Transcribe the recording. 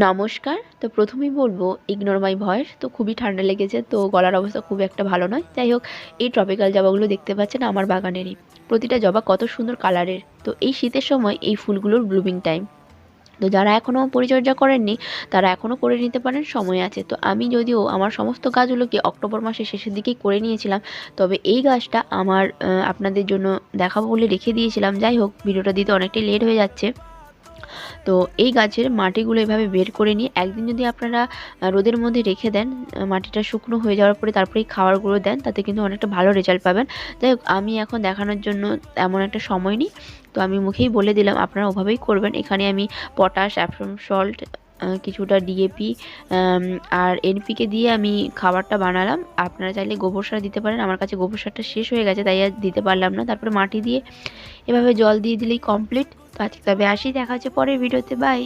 নমস্কার। তো প্রথমেই বলবো ইগনোর মাই ভয়েস। তো খুবই ঠান্ডা লেগেছে, তো গলার অবস্থা খুব একটা ভালো নয়। যাই হোক, এই ট্রপিক্যাল জবাগুলো দেখতে পাচ্ছেন আমার বাগানেরই। প্রতিটা জবা কত সুন্দর কালারের। তো এই শীতের সময় এই ফুলগুলোর ব্লুমিং টাইম। তো যারা এখনও পরিচর্যা করেননি তারা এখনও করে নিতে পারেন, সময় আছে। তো আমি যদিও আমার সমস্ত গাছগুলোকে অক্টোবর মাসের শেষের দিকেই করে নিয়েছিলাম, তবে এই গাছটা আমার আপনাদের জন্য দেখাবো বলে রেখে দিয়েছিলাম। যাই হোক, ভিডিওটা দিতে অনেকটাই লেট হয়ে যাচ্ছে। তো এই গাছের মাটিগুলো এভাবে বের করে নিয়ে একদিন যদি আপনারা রোদের মধ্যে রেখে দেন, মাটিটা শুকনো হয়ে যাওয়ার পরে তারপরে এই খাবারগুলো দেন, তাতে কিন্তু অনেকটা ভালো রেজাল্ট পাবেন। যাই হোক, আমি এখন দেখানোর জন্য এমন একটা সময় নিই, তো আমি মুখেই বলে দিলাম আপনারা ওভাবেই করবেন। এখানে আমি পটাশ, অ্যাপসম সল্ট, কিছুটা ডিএপি আর এনপিকে দিয়ে আমি খাবারটা বানালাম। আপনারা চাইলে গোবর সার দিতে পারেন, আমার কাছে গোবর সারটা শেষ হয়ে গেছে তাই আর দিতে পারলাম না। তারপরে মাটি দিয়ে এভাবে জল দিয়ে দিলেই কমপ্লিট। তো আজকে তবে আসি, দেখা হচ্ছে পরের ভিডিওতে, বাই।